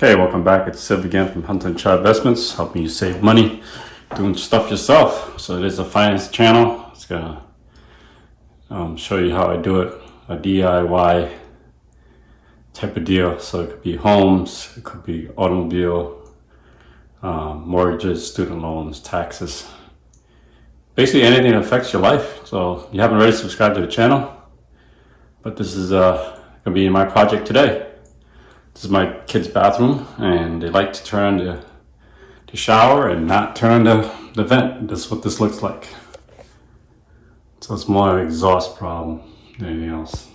Okay, welcome back. It's Siv again from Hunter and Chavy Investments, helping you save money, doing stuff yourself. So it is a finance channel. It's gonna show you how I do it, a DIY type of deal. So it could be homes, it could be automobile, mortgages, student loans, taxes, basically anything that affects your life. So you haven't already subscribed to the channel, but this is gonna be my project today. This is my kid's bathroom, and they like to turn the shower and not turn the vent. This is what this looks like. So it's more an exhaust problem than anything else.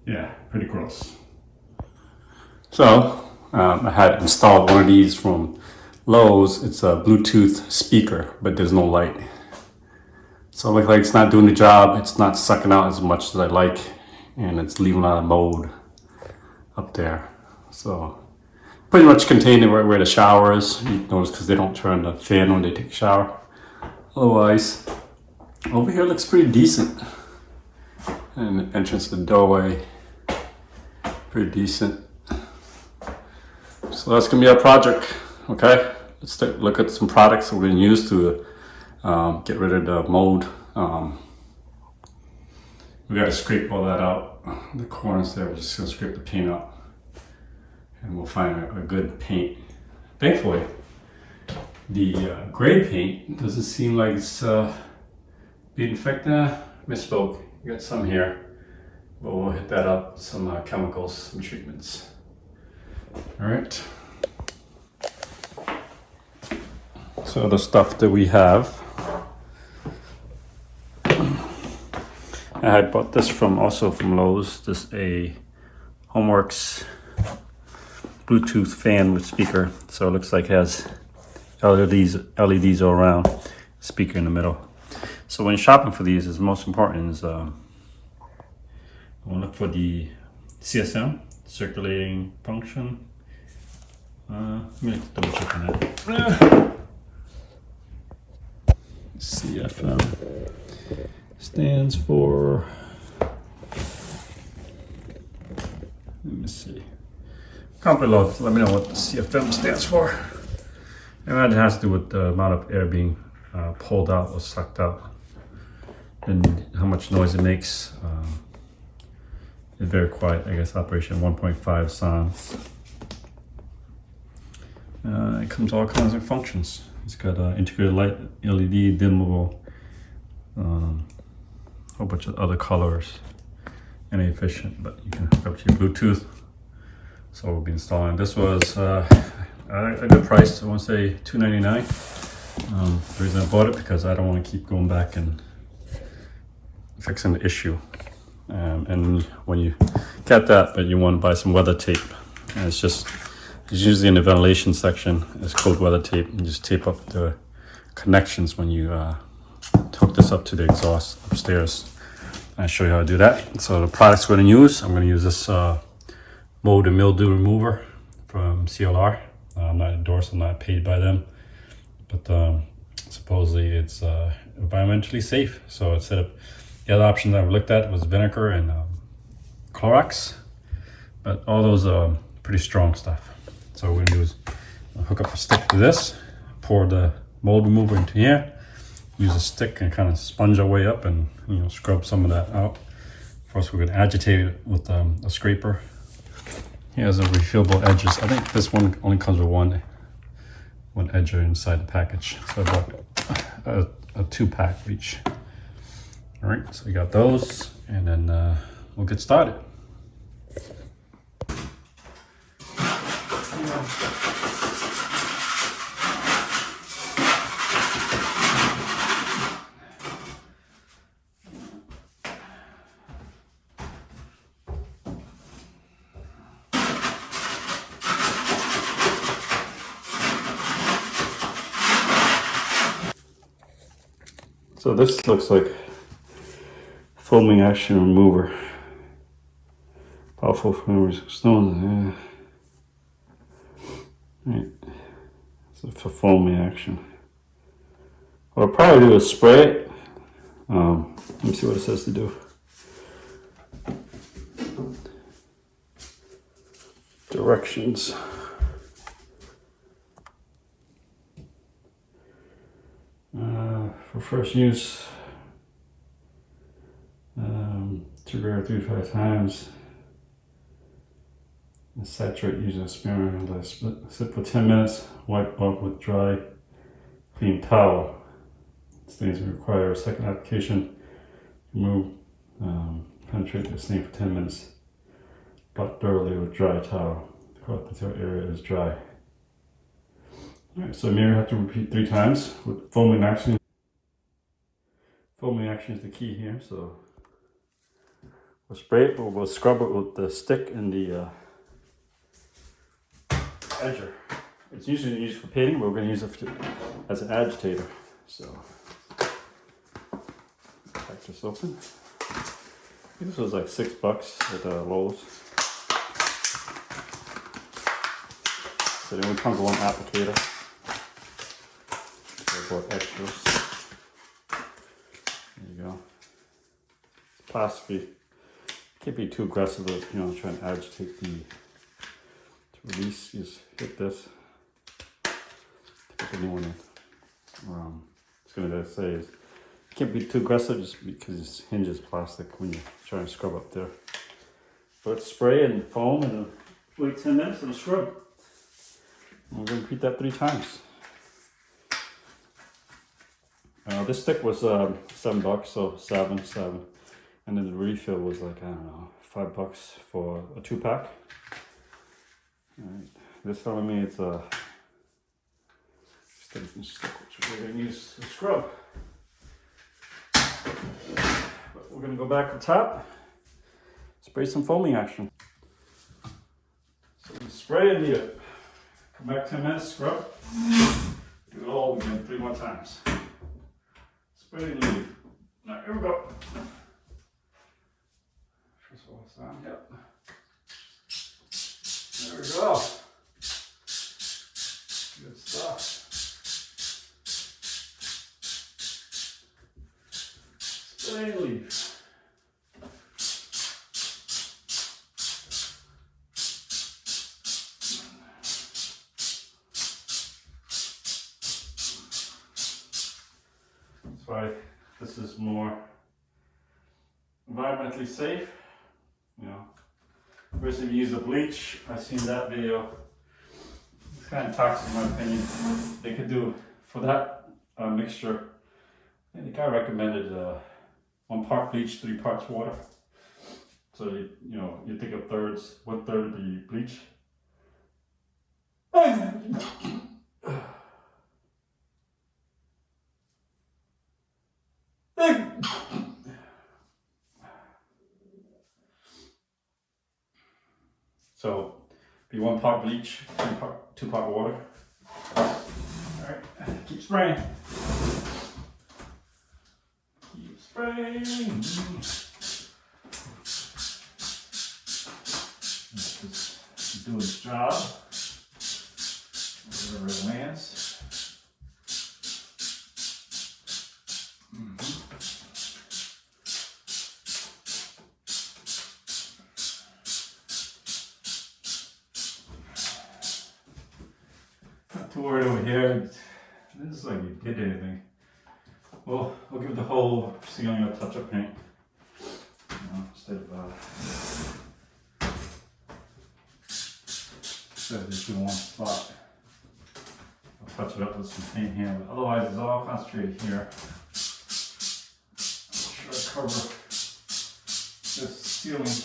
Yeah, pretty gross. So I had installed one of these from Lowe's. It's a Bluetooth speaker, but there's no light. So it looks like it's not doing the job. It's not sucking out as much as I like, and it's leaving a lot of mold up there. So pretty much contained it right where the shower is. You notice because they don't turn the fan when they take a shower. Otherwise, over here looks pretty decent. And the entrance to the doorway, pretty decent. So that's gonna be our project, okay? Let's take a look at some products that we're gonna use to get rid of the mold. We gotta scrape all that out. The corners there, we're just gonna scrape the paint out. And we'll find a good paint. Thankfully, the gray paint doesn't seem like it's being infected. Misspoke, we got some here. But we'll hit that up with some chemicals, some treatments. All right. So the stuff that we have. I had bought this also from Lowe's. This is a Homeworks Bluetooth fan with speaker. So it looks like it has LEDs all around, speaker in the middle. So when you're shopping for these, the most important is I want to look for the CSM, circulating function. Let me double check on that. CFM stands for, let me see. Comment below, let me know what the CFM stands for. And that has to do with the amount of air being pulled out or sucked out, and how much noise it makes. It's very quiet, I guess, operation 1.5 sounds. It comes all kinds of functions. It's got integrated light, LED, dimmable, whole bunch of other colors, and efficient, but you can hook up to your Bluetooth. So we'll be installing. This was a good price. I want to say $2.99. The reason I bought it because I don't want to keep going back and fixing the issue. And when you get that, but you want to buy some weather tape, and it's usually in the ventilation section. It's called weather tape. You just tape up the connections when you hook this up to the exhaust upstairs. I'll show you how to do that. So the products we're going to use, I'm going to use this mold and mildew remover from CLR. I'm not endorsed, I'm not paid by them, but supposedly it's environmentally safe. So instead of the other options I've looked at was vinegar and Clorox, but all those are pretty strong stuff. So what we're gonna do is hook up a stick to this, pour the mold remover into here, use a stick and kind of sponge our way up and scrub some of that out. First we're gonna agitate it with a scraper. He has a refillable edges. I think this one only comes with one edger inside the package. So I bought a 2-pack of each. All right, so we got those, and then we'll get started. So this looks like foaming action remover. Powerful remover stones. Right. So for foaming action. What I'll probably do is spray it. Let me see what it says to do. Directions. for first use. Trigger 3 to 5 times. And saturate using a smear and let it sit for 10 minutes. Wipe off with dry, clean towel. Stains require a second application. Remove, penetrate the stain for 10 minutes. Blot thoroughly with dry towel. The cloth material area is dry. Alright, so mirror you have to repeat 3 times with foaming action. Foaming action is the key here, so we'll spray it, or we'll scrub it with the stick and the edger. It's usually used for painting, but we're going to use it as an agitator. So, crack this open. This was like $6 at Lowe's. So then we come to one applicator. So I bought extras. There you go. It's plastic. Can't be too aggressive with, you know, trying to agitate the release. You just hit this to put the new one in. It's gonna say is you can't be too aggressive just because this hinge is plastic when you're trying to scrub up there. So let's spray and foam and wait 10 minutes and scrub. And we're gonna repeat that 3 times. This stick was $7, so 7. And then the refill was like, I don't know, $5 for a 2-pack. Alright, this telling me it's a stick which we're going to use to scrub. But we're going to go back to the top, spray some foaming action. So we spray and leave. Come back 10 minutes, scrub. Do it all again 3 more times. Spray and leave. Now here we go. First of all, sound, yep. There we go. Good stuff. Spray and leave. That's why this is more environmentally safe. You know, versus if you use a bleach, I've seen that video. It's kind of toxic in my opinion. They could do for that mixture. I think the guy recommended 1 part bleach, 3 parts water. So you know you think of thirds, 1/3 the bleach. So, be 1 part bleach, 2 part water. Alright, keep spraying. Keep spraying. It's doing its job. Wherever it lands. Too worried over here. This is like you did anything. Well, I'll give the whole ceiling a touch-up paint. You know, instead of just doing 1 spot. I'll touch it up with some paint here, but otherwise it's all concentrated here. I'll try to cover this ceiling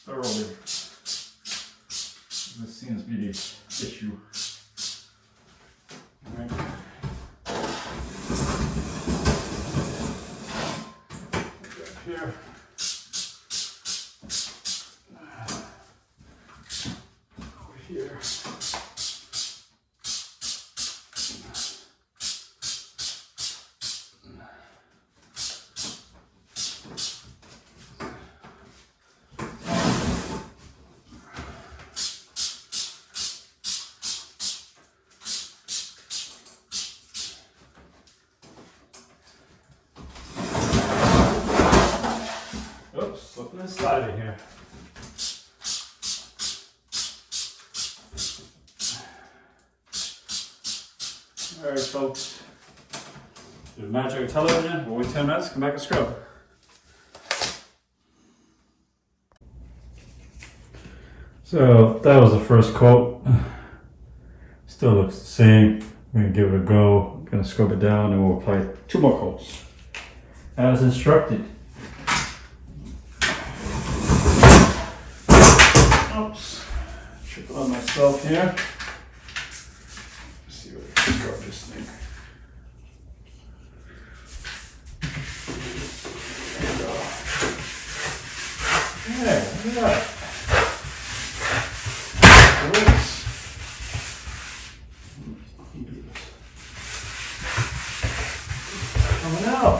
thoroughly. This seems to be the issue. Right. Here. Over here. Slipping and sliding here. Alright folks, The magic of television. We'll wait 10 minutes, come back and scrub. So that was the first coat. Still looks the same. I'm gonna give it a go. I'm gonna scrub it down and we'll apply 2 more coats as instructed. Oops, triple on myself here. Let's see what I can scrub this thing. There we go. Yeah, look at that. Coming out.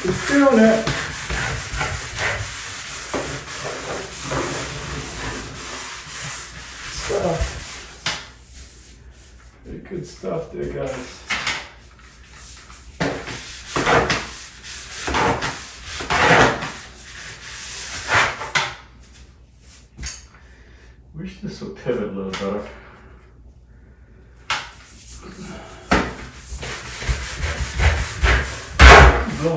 Just doing it. Stuff. Very good stuff there, guys. Wish this would pivot a little better. Go.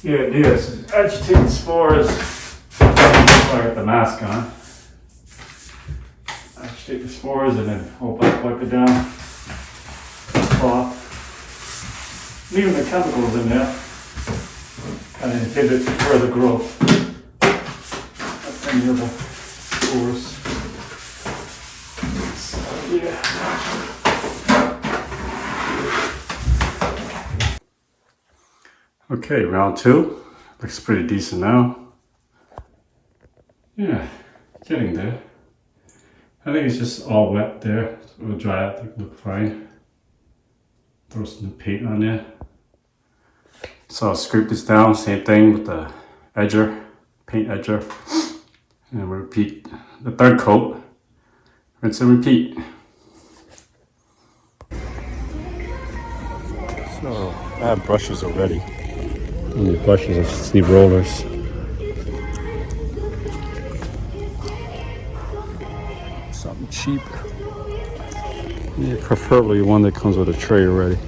The idea is to agitate the spores. I got the mask on. Agitate the spores and then wipe it down. Cloth. Leaving the chemicals in there. Kind of inhibit further growth of any of the spores. So, yeah. Okay, round 2. Looks pretty decent now. Yeah, getting there. I think it's just all wet there. So it'll dry out, it'll look fine. Throw some paint on there. So I'll scrape this down, same thing with the edger, paint edger. And we'll repeat the 3rd coat. Rinse and repeat. So I have brushes already. And the brushes are sleeve rollers. Something cheap. Yeah, preferably one that comes with a tray already.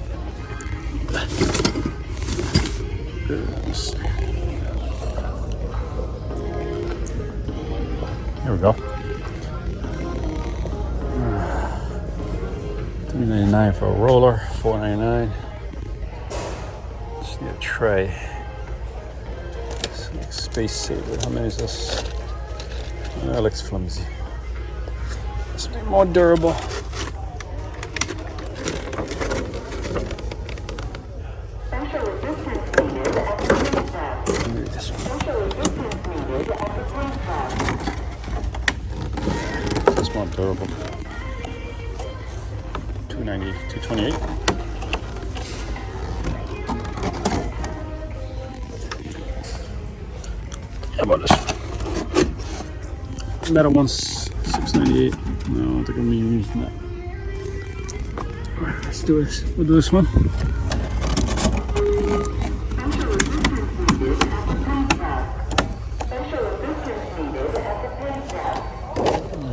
There we go. $3.99 for a roller, $4.99. Just need a tray. Space saver. How many is this? That looks flimsy. This will be more durable. Maybe this one. This is more durable. $2.90, $2.28. How about this? Metal one's $6.98. No, I don't think I'm using that. Alright, let's do this. We'll do this one.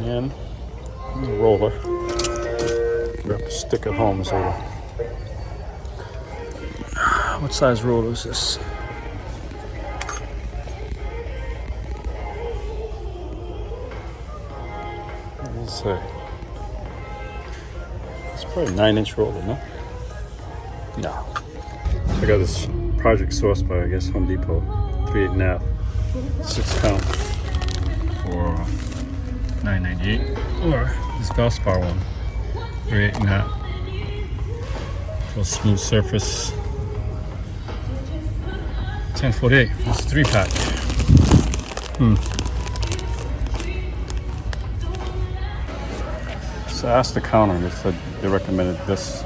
And the roller. We have to stick at home, so. What size roller is this? It's probably a 9-inch roller, no? No. I got this project sourced by, I guess, Home Depot. 3/8 nav. 6 count. For $9.98, or this Valspar one, 3/8 matte, for a smooth surface, $10.48. It's a 3-pack. So I asked the counter, they said they recommended this.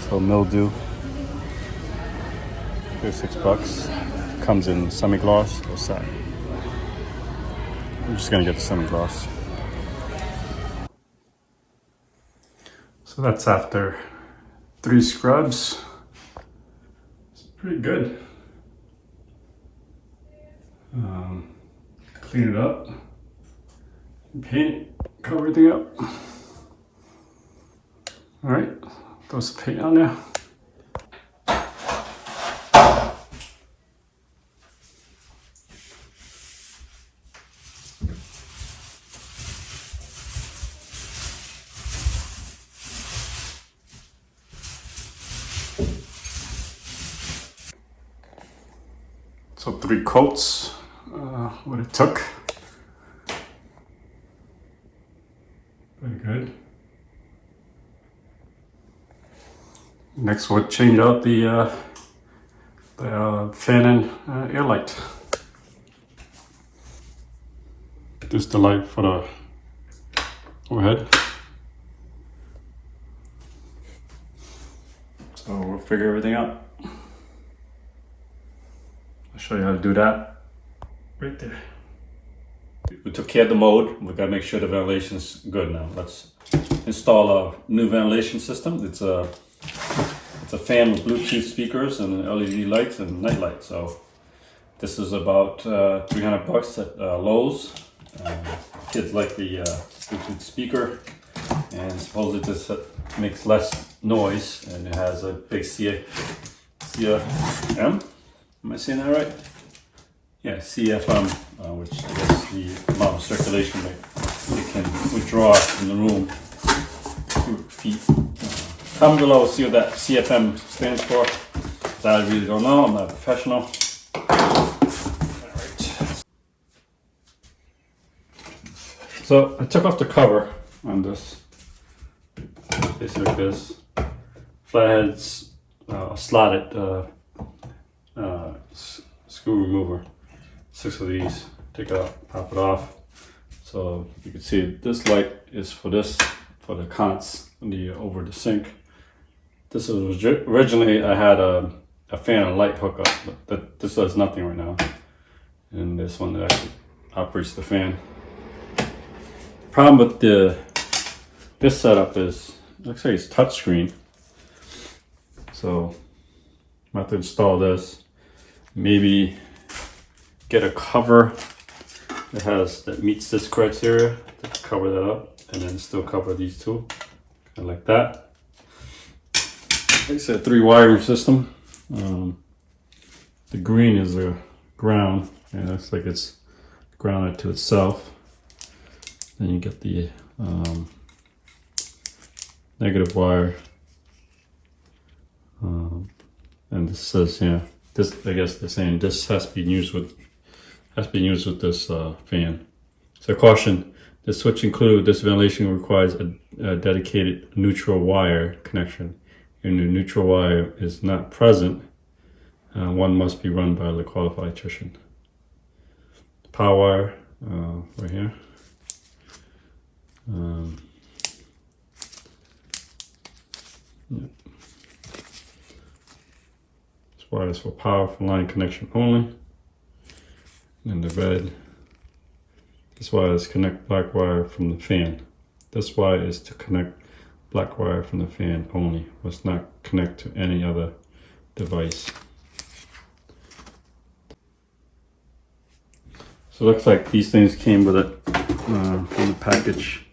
So mildew, $36. Comes in semi-gloss or satin. I'm just gonna get the semi-gloss. So that's after 3 scrubs. It's pretty good. Clean it up, paint it, cover everything up. All right, throw some paint on there. So 3 coats, what it took. Pretty good. Next we'll change out the fan and air light. This is the light for the overhead. So we'll figure everything out. I'll show you how to do that right there. We took care of the mode. We gotta make sure the ventilation's good now. Let's install a new ventilation system. It's a fan with Bluetooth speakers and LED lights and night lights. So this is about $300 at Lowe's. Kids like the Bluetooth speaker, and supposedly this makes less noise, and it has a big CFM. Am I saying that right? Yeah, CFM, which I guess the amount of circulation that it can withdraw in the room 2 feet. Comment below, see what that CFM stands for. I really don't know, I'm not a professional. Alright. So I took off the cover on this. Basically like this. Flatheads, slotted screw remover. 6 of these. Take it out, pop it off. So you can see this light is for this, for the counts over the sink. This was originally I had a fan and light hookup, but this does nothing right now. And this one that actually operates the fan. Problem with this setup is, looks like it's touchscreen. So I have to install this. Maybe get a cover that meets this criteria to cover that up, and then still cover these two, kind of like that. It's a 3 wiring system. The green is the ground, and it looks like it's grounded to itself. Then you get the negative wire, and this says, yeah, this, I guess they're saying this has been used with this fan. So caution: the switch include this ventilation requires a dedicated neutral wire connection. And the neutral wire is not present, one must be run by the qualified electrician. Power wire right here. Yeah. This wire is for power for line connection only. And the red, this wire is connect black wire from the fan. This wire is to connect black wire from the fan only, must not connect to any other device. So it looks like these things came with it from the package.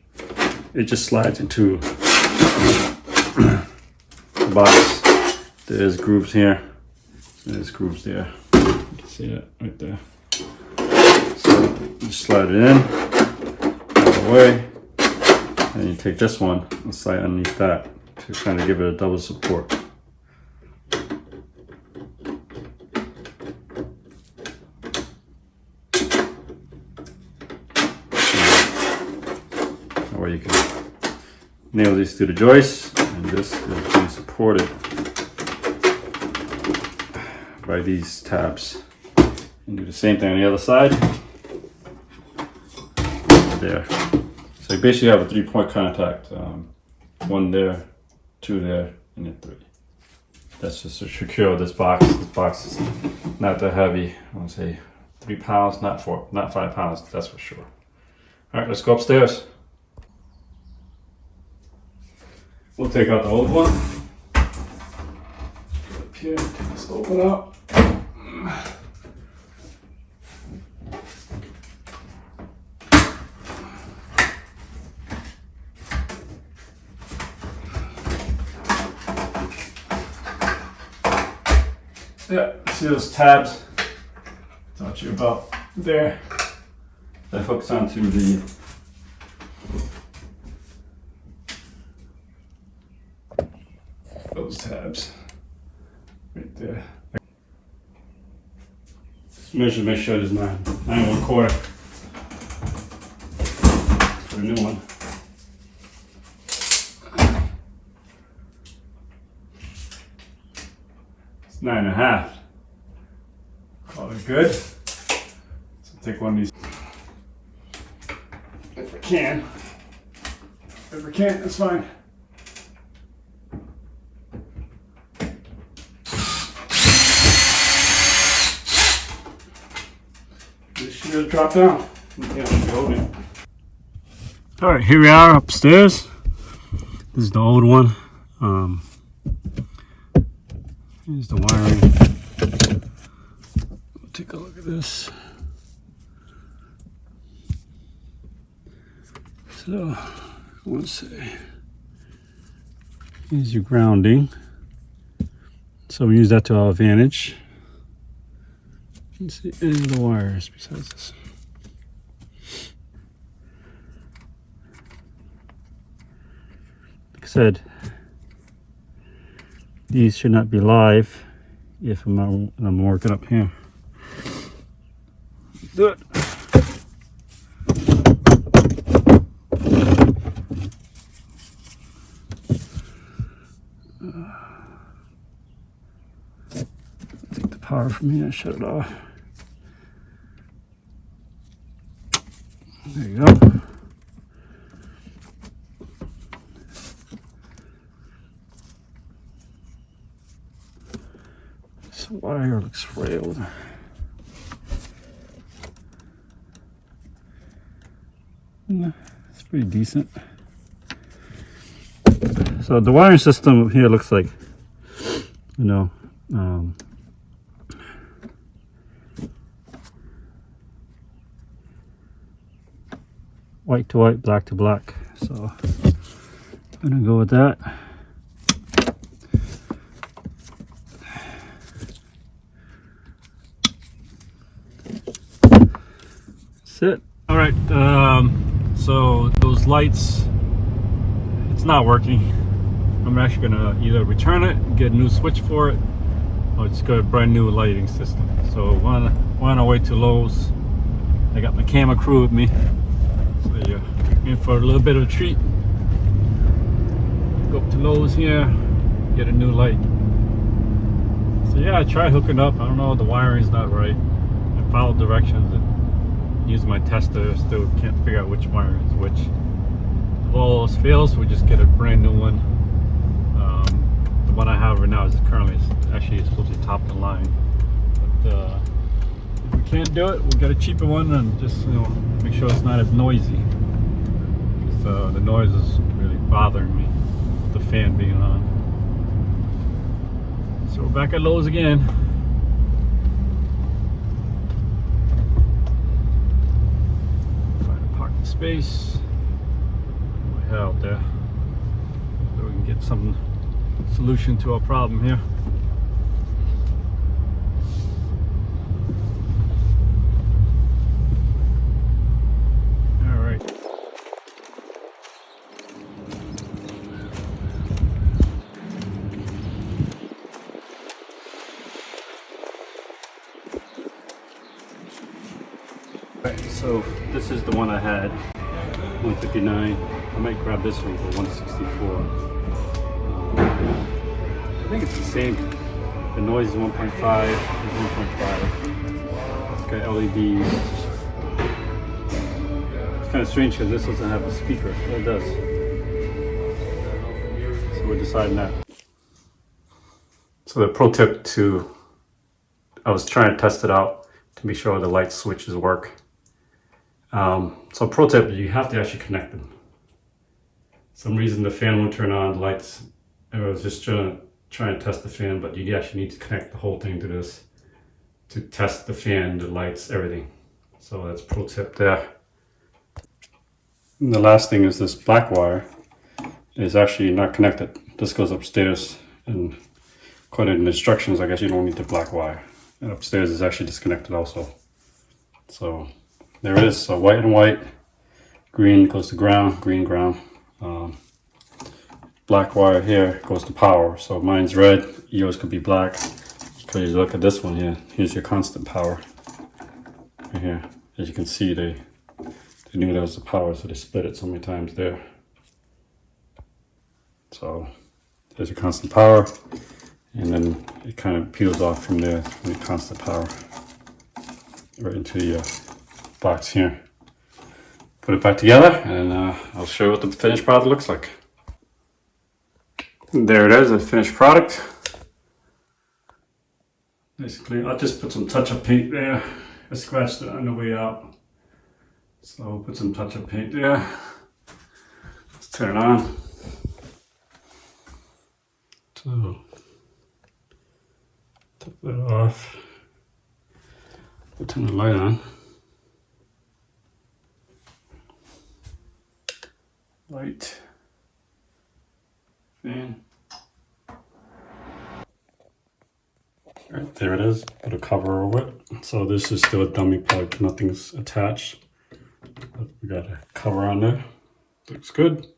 It just slides into the box. There's grooves here, there's grooves there. You can see that right there. So you slide it in, all the way. And you take this one and slide underneath that to kind of give it a double support. way you can nail these to the joists, and this is being supported by these tabs. And do the same thing on the other side. There. So you basically have a 3-point contact. 1 there, 2 there, and then 3. That's just to secure this box. This box is not that heavy. I want to say 3 pounds, not 5 pounds, that's for sure. All right, let's go upstairs. We'll take out the old one. Up here, let's open up. Yeah, see those tabs I taught you about there? That hooks onto those tabs right there. Just measure, make sure there's 9 1/4 for the new one. It's 9 1/2. Call it good. So take one of these. If I can. If I can't, that's fine. This should drop down. All right, here we are upstairs. This is the old one. Here's the wiring. We'll take a look at this. So, let's see. Here's your grounding. So we use that to our advantage. You can see any of the wires besides this. Like I said, these should not be live if I'm working up here. Do it. Take the power from here, shut it off. There you go. This wire looks frailed. It's pretty decent. So the wiring system here looks like, you know, white to white, black to black. So I'm gonna go with that. That's it. All right. So those lights, it's not working. I'm actually gonna either return it, get a new switch for it, or just get a brand new lighting system. So we're on our way to Lowe's. I got my camera crew with me. So you're in for a little bit of a treat. Go up to Lowe's here, get a new light. So yeah, I tried hooking up. I don't know, the wiring's not right. I followed directions and use my tester, still can't figure out which wire is which. If all else fails, we just get a brand new one. The one I have right now is currently actually supposed to be top of the line. But if we can't do it, we'll get a cheaper one and just, you know, make sure it's not as noisy. Because the noise is really bothering me, the fan being on. So we're back at Lowe's again. Space we have out there so we can get some solution to our problem here. All right. So this is the one I had, 159. I might grab this one for 164. I think it's the same. The noise is 1.5. It's 1.5. It's got LEDs. It's kind of strange because this doesn't have a speaker. It does. So we're deciding that. So the pro tip to, I was trying to test it out to make sure the light switches work. So pro tip, you have to actually connect them. Some reason the fan won't turn on, the lights, I was just trying to test the fan, but you actually need to connect the whole thing to this to test the fan, the lights, everything. So that's pro tip there. And the last thing is this black wire is actually not connected. This goes upstairs, and according to the instructions, I guess you don't need the black wire. And upstairs is actually disconnected also. So there it is. So white and white, green goes to ground, green ground. Black wire here goes to power. So mine's red, yours could be black. Because you look at this one here, here's your constant power. Right here. As you can see, they knew that was the power, so they split it so many times there. So there's your constant power, and then it kind of peels off from there, from the constant power, right into the box here. Put it back together, and I'll show you what the finished product looks like. And there it is, the finished product. Basically, I'll just put some touch-up paint there. I scratched it on the way out. So I'll put some touch-up paint there. Let's turn it on. So, top that off. We'll turn the light on. Light. Fan. Right, there it is. Put a cover over it. So this is still a dummy plug. Nothing's attached. But we got a cover on there. Looks good.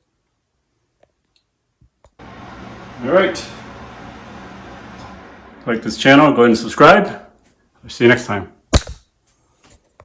All right. Like this channel, go ahead and subscribe. I'll see you next time.